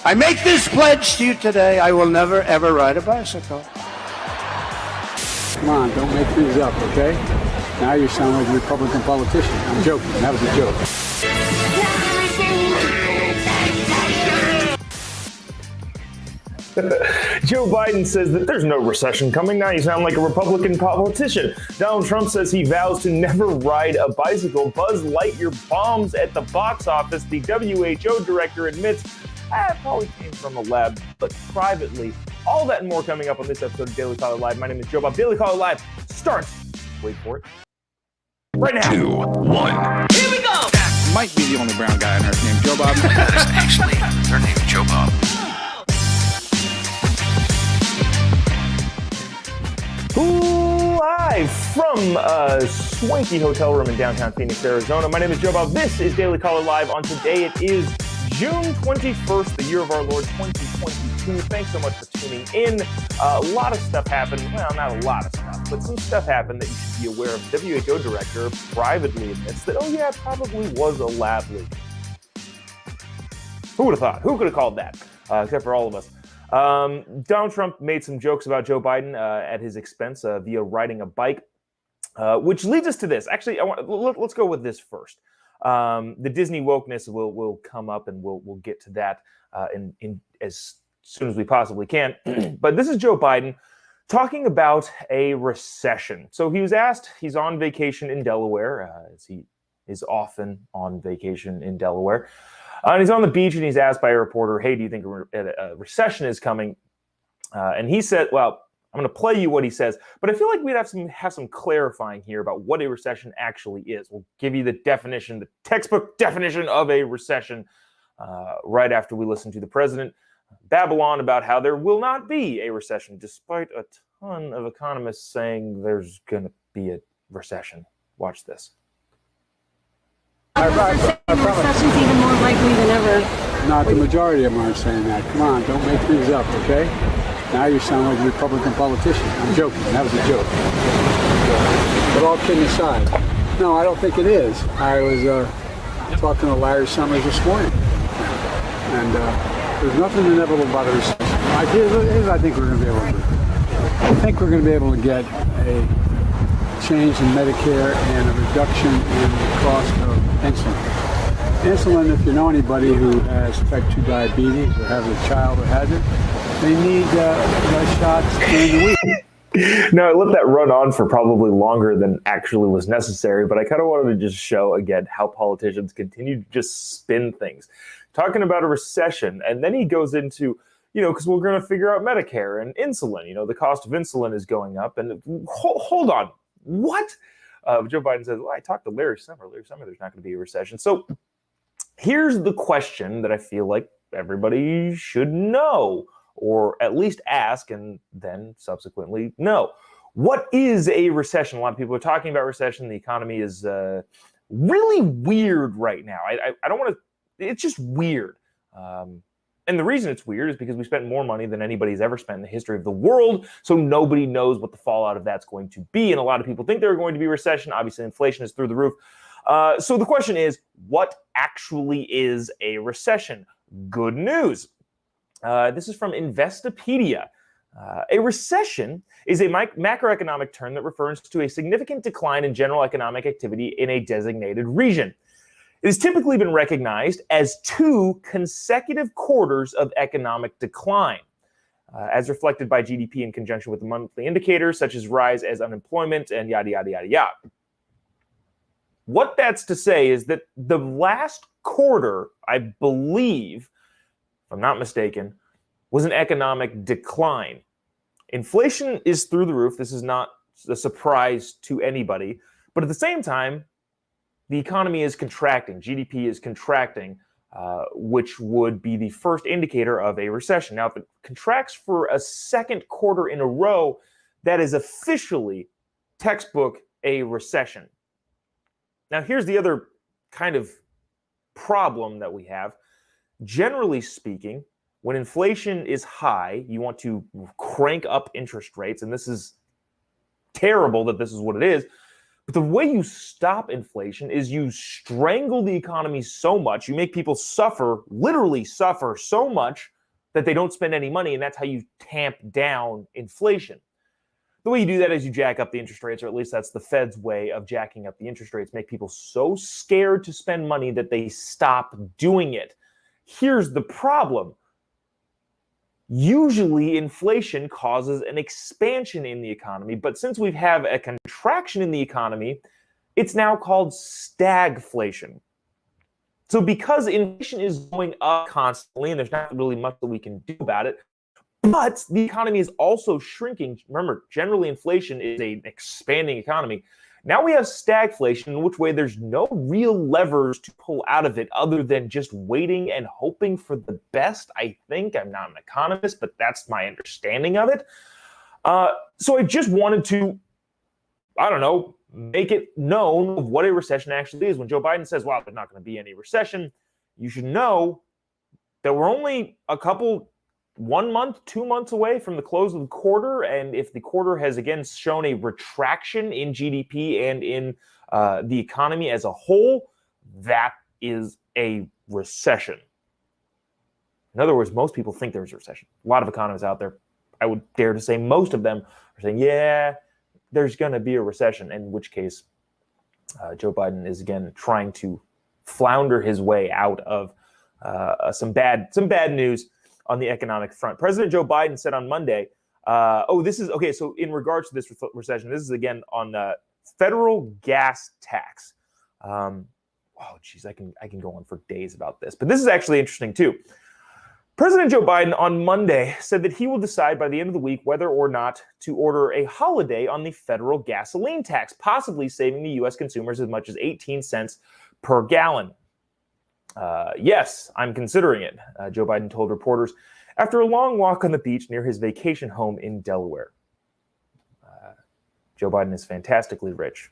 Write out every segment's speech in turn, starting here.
I make this pledge to you today. I will never, ever ride a bicycle. Come on, don't make things up, okay? Now you sound like a Republican politician. I'm joking. That was a joke. Joe Biden says that there's no recession coming. Now you sound like a Republican politician. Donald Trump says he vows to never ride a bicycle. Buzz Lightyear bombs at the box office. The WHO director admits it probably came from a lab, but privately. All that and more coming up on this episode of Daily Caller Live. My name is Jobob. Daily Caller Live starts, wait for it, right now. 2, 1. Here we go! That might be the only brown guy on earth named Jobob. That is actually their name, Jobob. Live from a swanky hotel room in downtown Phoenix, Arizona. My name is Jobob. This is Daily Caller Live. On today, it is June 21st, the year of our Lord 2022. Thanks so much for tuning in. A lot of stuff happened. Well, not a lot of stuff, but some stuff happened that you should be aware of. The WHO director privately admits that, oh yeah, it probably was a lab leak. Who would have thought? Who could have called that? Except for all of us. Donald Trump made some jokes about Joe Biden at his expense via riding a bike, which leads us to this. Actually, let's go with this first. The Disney wokeness will come up, and we'll get to that in as soon as we possibly can. But this is Joe Biden talking about a recession. So he was asked, he's on vacation in Delaware, as he is often on vacation in Delaware. And he's on the beach, and he's asked by a reporter, hey, do you think a recession is coming? And he said, well, I'm going to play you what he says, but I feel like we'd have some clarifying here about what a recession actually is. We'll give you the definition, the textbook definition of a recession right after we listen to the president babble on about how there will not be a recession, despite a ton of economists saying there's going to be a recession. Watch this. Recession's even more likely than ever. Not the majority of them aren't saying that. Come on, don't make things up, okay? Now you sound like a Republican politician. I'm joking. That was a joke. But all kidding aside, no, I don't think it is. I was talking to Larry Summers this morning, and there's nothing inevitable about a recession. I think we're going to be able to do. I think we're going to be able to get a change in Medicare and a reduction in the cost of insulin. Insulin, if you know anybody who has type 2 diabetes or has a child who has it, they need shots during the week. No, I let that run on for probably longer than actually was necessary, but I kind of wanted to just show again how politicians continue to just spin things. Talking about a recession, and then he goes into, because we're going to figure out Medicare and insulin. The cost of insulin is going up, and hold on. What? Joe Biden says, well, I talked to Larry Summer. Larry Summer, there's not going to be a recession. So here's the question that I feel like everybody should know, or at least ask, and then subsequently know. What is a recession? A lot of people are talking about recession. The economy is really weird right now. I don't want to, it's just weird. And the reason it's weird is because we spent more money than anybody's ever spent in the history of the world, so nobody knows what the fallout of that's going to be. And a lot of people think there's going to be a recession. Obviously, inflation is through the roof. So the question is, what actually is a recession? Good news. This is from Investopedia. A recession is a macroeconomic term that refers to a significant decline in general economic activity in a designated region. It has typically been recognized as 2 consecutive quarters of economic decline, as reflected by GDP in conjunction with the monthly indicators, such as rise as unemployment and yada, yada, yada, yada. What that's to say is that the last quarter, I believe, if I'm not mistaken, was an economic decline. Inflation is through the roof. This is not a surprise to anybody. But at the same time, the economy is contracting. GDP is contracting, which would be the first indicator of a recession. Now, if it contracts for a second quarter in a row, that is officially textbook a recession. Now, here's the other kind of problem that we have. Generally speaking, when inflation is high, you want to crank up interest rates, and this is terrible that this is what it is. But the way you stop inflation is you strangle the economy so much, you make people suffer, literally suffer so much, that they don't spend any money, and that's how you tamp down inflation. The way you do that is you jack up the interest rates, or at least that's the Fed's way of jacking up the interest rates, make people so scared to spend money that they stop doing it. Here's the problem. Usually inflation causes an expansion in the economy, but since we have a contraction in the economy, it's now called stagflation. So because inflation is going up constantly, and there's not really much that we can do about it, but the economy is also shrinking. Remember, generally inflation is an expanding economy. Now we have stagflation, in which way there's no real levers to pull out of it other than just waiting and hoping for the best, I think. I'm not an economist, but that's my understanding of it. So I just wanted to, make it known of what a recession actually is. When Joe Biden says, wow, there's not going to be any recession, you should know that we're only 1 month, 2 months away from the close of the quarter. And if the quarter has again shown a retraction in GDP and in the economy as a whole, that is a recession. In other words, most people think there's a recession. A lot of economists out there, I would dare to say most of them are saying, yeah, there's going to be a recession, in which case Joe Biden is again trying to flounder his way out of some bad news on the economic front. President Joe Biden said on Monday, so in regards to this recession, this is again on federal gas tax. I can go on for days about this, but this is actually interesting too. President Joe Biden on Monday said that he will decide by the end of the week whether or not to order a holiday on the federal gasoline tax, possibly saving the U.S. consumers as much as 18 cents per gallon. Yes, I'm considering it, Joe Biden told reporters after a long walk on the beach near his vacation home in Delaware. Joe Biden is fantastically rich,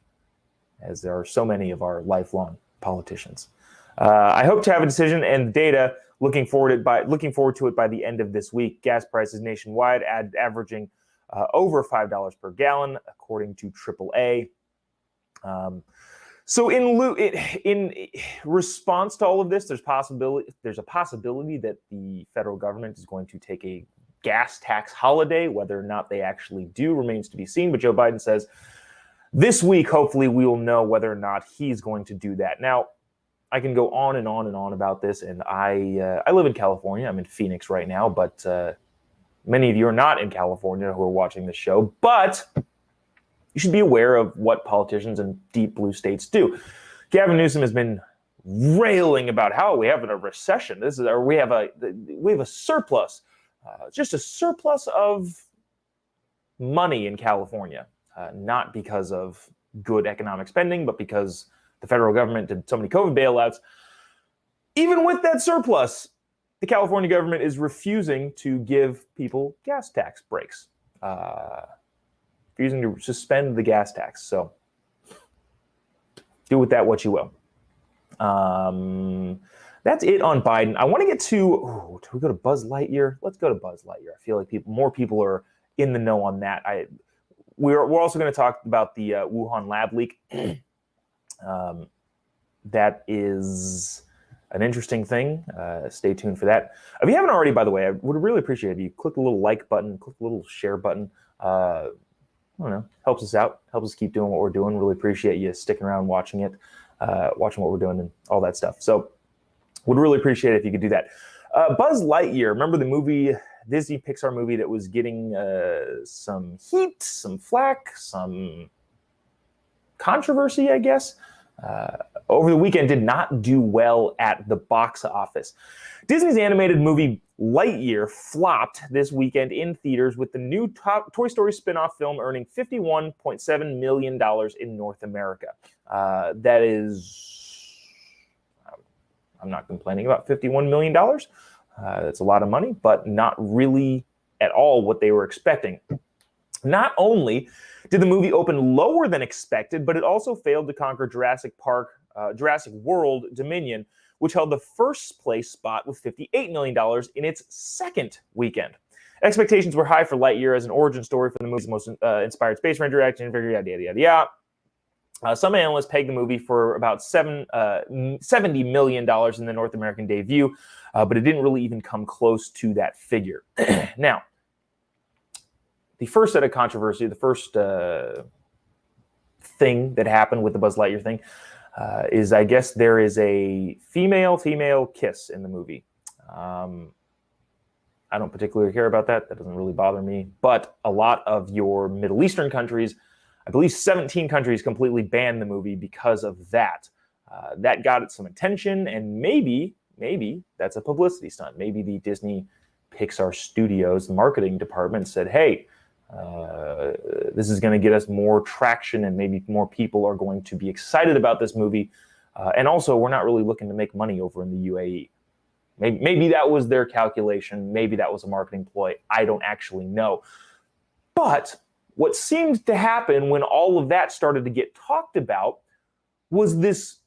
as there are so many of our lifelong politicians. I hope to have a decision and data looking forward to it by the end of this week. Gas prices nationwide averaging over $5 per gallon, according to AAA. So in response to all of this, there's a possibility that the federal government is going to take a gas tax holiday. Whether or not they actually do remains to be seen. But Joe Biden says this week, hopefully, we will know whether or not he's going to do that. Now, I can go on and on and on about this, and I live in California. I'm in Phoenix right now, but many of you are not in California who are watching this show. But you should be aware of what politicians in deep blue states do. Gavin Newsom has been railing about how we have a recession. We have a surplus, just a surplus of money in California, not because of good economic spending, but because the federal government did so many COVID bailouts. Even with that surplus, the California government is refusing to give people gas tax breaks. Refusing to suspend the gas tax. So do with that what you will. That's it on Biden. I want to get to, do we go to Buzz Lightyear? Let's go to Buzz Lightyear. I feel like more people are in the know on that. We're also going to talk about the Wuhan lab leak. That is an interesting thing. Stay tuned for that. If you haven't already, by the way, I would really appreciate it if you click the little like button, click the little share button. Helps us out, helps us keep doing what we're doing. Really appreciate you sticking around watching it, watching what we're doing and all that stuff. So would really appreciate it if you could do that. Buzz Lightyear, remember the movie, Disney Pixar movie that was getting some heat, some flack, some controversy, I guess. Over the weekend did not do well at the box office. Disney's animated movie Lightyear flopped this weekend in theaters, with the new Toy Story spin-off film earning $51.7 million in North America. That is, I'm not complaining about $51 million. That's a lot of money, but not really at all what they were expecting. Not only did the movie open lower than expected, but it also failed to conquer Jurassic World Dominion, which held the first place spot with $58 million in its second weekend. Expectations were high for Lightyear as an origin story for the movie's most inspired space ranger action figure, yada, yada, yada, yada. Some analysts pegged the movie for about $70 million in the North American debut, but it didn't really even come close to that figure. Now, the first set of controversy, the first thing that happened with the Buzz Lightyear thing is, I guess, there is a female-female kiss in the movie. I don't particularly care about that. That doesn't really bother me. But a lot of your Middle Eastern countries, I believe 17 countries, completely banned the movie because of that. That got it some attention, and maybe that's a publicity stunt. Maybe the Disney Pixar Studios marketing department said, hey, this is going to get us more traction, and maybe more people are going to be excited about this movie. And also, we're not really looking to make money over in the UAE. Maybe that was their calculation. Maybe that was a marketing ploy. I don't actually know. But what seemed to happen when all of that started to get talked about was this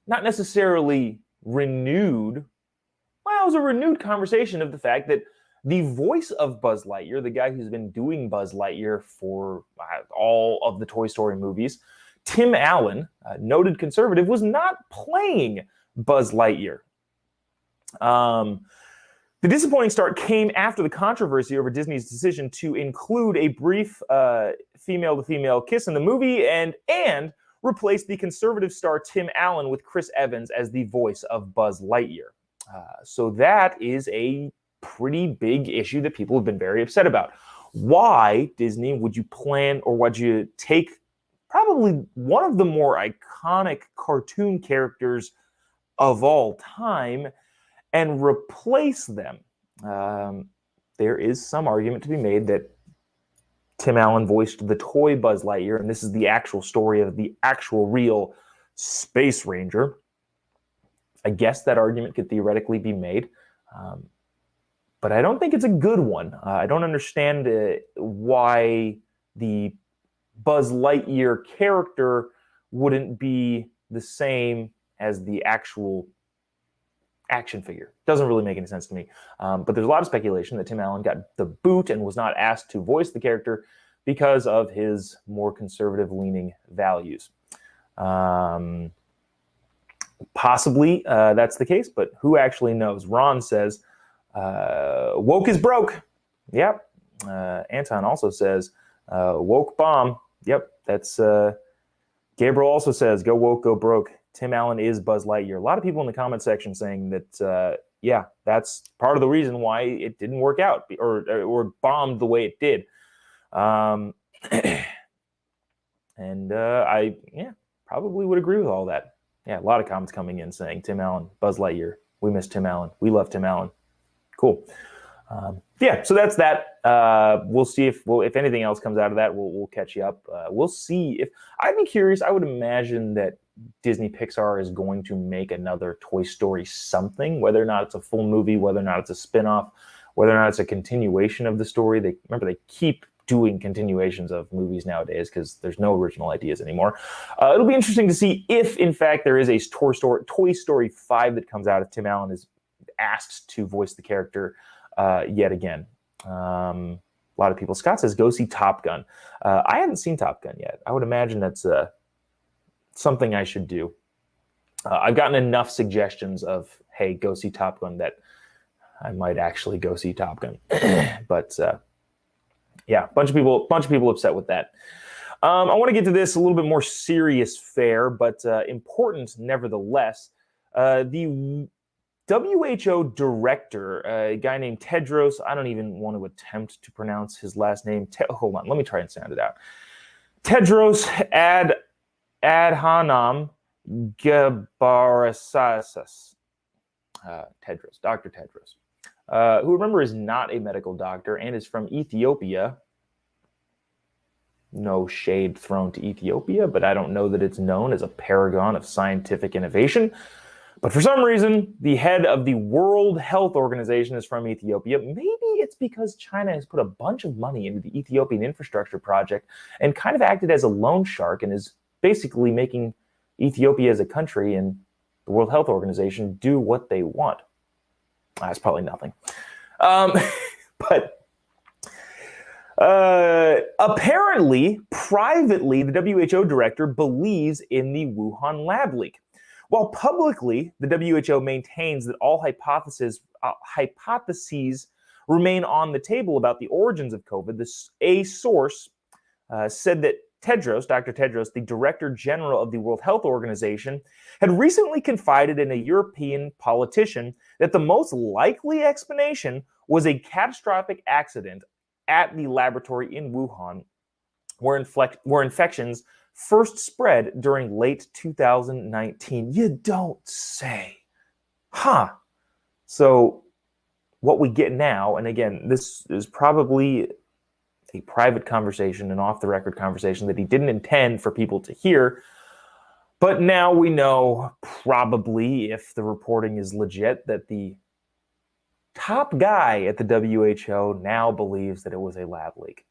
not necessarily renewed, well, it was a renewed conversation of the fact that the voice of Buzz Lightyear, the guy who's been doing Buzz Lightyear for all of the Toy Story movies, Tim Allen, a noted conservative, was not playing Buzz Lightyear. The disappointing start came after the controversy over Disney's decision to include a brief female-to-female kiss in the movie and replace the conservative star Tim Allen with Chris Evans as the voice of Buzz Lightyear. So that is a pretty big issue that people have been very upset about. Why, Disney, would you plan, or would you take probably one of the more iconic cartoon characters of all time and replace them? There is some argument to be made that Tim Allen voiced the toy Buzz Lightyear, and this is the actual story of the actual real Space Ranger. I guess that argument could theoretically be made, but I don't think it's a good one. I don't understand why the Buzz Lightyear character wouldn't be the same as the actual action figure. Doesn't really make any sense to me. But there's a lot of speculation that Tim Allen got the boot and was not asked to voice the character because of his more conservative-leaning values. Possibly that's the case, but who actually knows? Ron says, woke is broke. Yep. Anton also says, woke bomb. Yep, that's... Gabriel also says, go woke, go broke. Tim Allen is Buzz Lightyear. A lot of people in the comment section saying that, yeah, that's part of the reason why it didn't work out or bombed the way it did. And I probably would agree with all that. Yeah, a lot of comments coming in saying Tim Allen, Buzz Lightyear. We miss Tim Allen. We love Tim Allen. Cool. So that's that. We'll see if anything else comes out of that. We'll catch you up. We'll see if I'd be curious. I would imagine that Disney Pixar is going to make another Toy Story something, whether or not it's a full movie, whether or not it's a spinoff, whether or not it's a continuation of the story. They keep doing continuations of movies nowadays because there's no original ideas anymore. It'll be interesting to see if, in fact, there is a Toy Story 5 that comes out if Tim Allen is asked to voice the character yet again. A lot of people. Scott says, go see Top Gun. I haven't seen Top Gun yet. I would imagine that's something I should do. I've gotten enough suggestions of, hey, go see Top Gun, that I might actually go see Top Gun. But yeah, bunch of people upset with that. I want to get to this a little bit more serious fare, but important nevertheless. The WHO director, a guy named Tedros, I don't even want to attempt to pronounce his last name. Hold on, let me try and sound it out. Tedros Adhanom Ghebreyesus. Dr. Tedros, who, remember, is not a medical doctor and is from Ethiopia. No shade thrown to Ethiopia, but I don't know that it's known as a paragon of scientific innovation. But for some reason, the head of the World Health Organization is from Ethiopia. Maybe it's because China has put a bunch of money into the Ethiopian infrastructure project and kind of acted as a loan shark and is basically making Ethiopia as a country and the World Health Organization do what they want. That's probably nothing. But Apparently, privately, the WHO director believes in the Wuhan lab leak. While publicly, the WHO maintains that all hypotheses remain on the table about the origins of COVID, a source said that Dr. Tedros, the Director General of the World Health Organization, had recently confided in a European politician that the most likely explanation was a catastrophic accident at the laboratory in Wuhan, where infections first spread during late 2019. You don't say. Huh. So what we get now, and again, this is probably a private conversation, an off-the-record conversation that he didn't intend for people to hear, but now we know, probably, if the reporting is legit, that the top guy at the WHO now believes that it was a lab leak.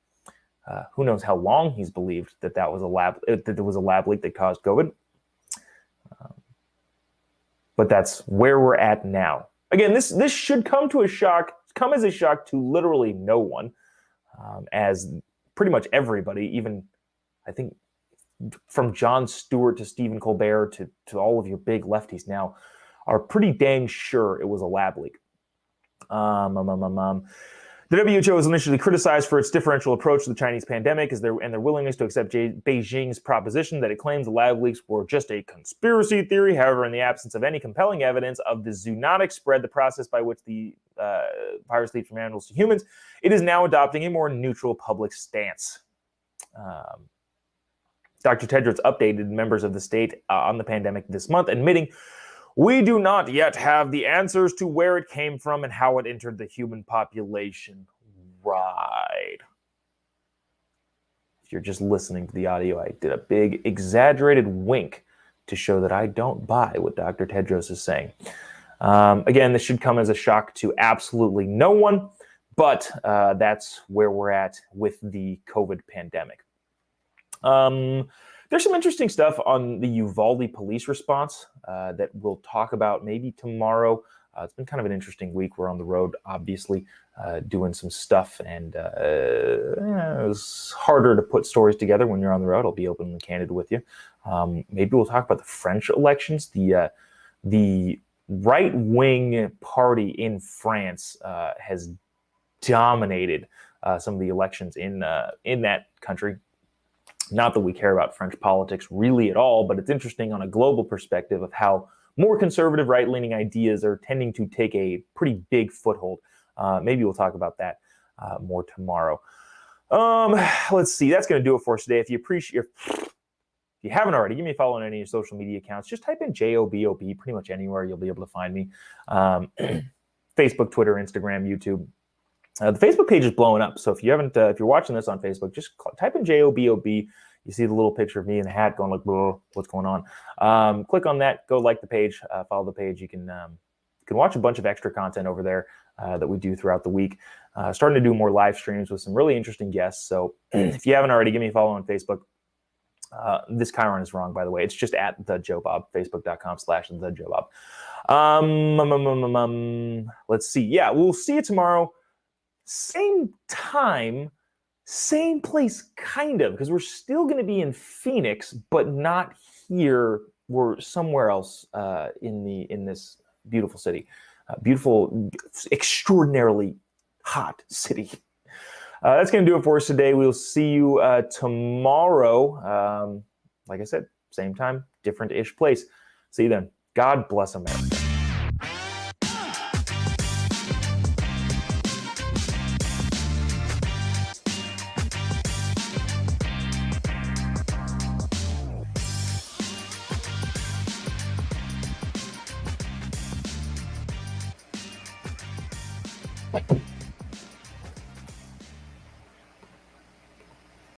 Who knows how long he's believed that there was a lab leak that caused COVID. But that's where we're at now. Again, this should come as a shock to literally no one, as pretty much everybody, even I think from Jon Stewart to Stephen Colbert to all of your big lefties now, are pretty dang sure it was a lab leak. The WHO was initially criticized for its differential approach to the Chinese pandemic and their willingness to accept Beijing's proposition that it claims the lab leaks were just a conspiracy theory. However, in the absence of any compelling evidence of the zoonotic spread, the process by which the virus leaps from animals to humans, it is now adopting a more neutral public stance. Dr. Tedros updated members of the state on the pandemic this month, admitting, "We do not yet have the answers to where it came from and how it entered the human population." Right. If you're just listening to the audio, I did a big exaggerated wink to show that I don't buy what Dr. Tedros is saying. Again, this should come as a shock to absolutely no one, but that's where we're at with the COVID pandemic. There's some interesting stuff on the Uvalde police response that we'll talk about maybe tomorrow. It's been kind of an interesting week. We're on the road, obviously, doing some stuff, and it's harder to put stories together when you're on the road. I'll be open and candid with you. Maybe we'll talk about the French elections. The right-wing party in France has dominated some of the elections in that country. Not that we care about French politics really at all, but it's interesting on a global perspective of how more conservative right-leaning ideas are tending to take a pretty big foothold. Maybe we'll talk about that more tomorrow. Let's see. That's going to do it for us today. If you haven't already, give me a follow on any of your social media accounts. Just type in JOBOB pretty much anywhere. You'll be able to find me. Facebook, Twitter, Instagram, YouTube. The Facebook page is blowing up. So if you're watching this on Facebook, just type in JOBOB. You see the little picture of me in a hat going like, what's going on? Click on that. Go like the page. Follow the page. You can watch a bunch of extra content over there that we do throughout the week. Starting to do more live streams with some really interesting guests. So if you haven't already, give me a follow on Facebook. This Chiron is wrong, by the way. It's just at the Jobob, facebook.com/the Jobob. Let's see. Yeah, we'll see you tomorrow. Same time, same place, kind of, because we're still going to be in Phoenix, but not here. We're somewhere else in this beautiful city, beautiful, extraordinarily hot city. That's going to do it for us today. We'll see you tomorrow. Like I said, same time, different-ish place. See you then. God bless America. Bye.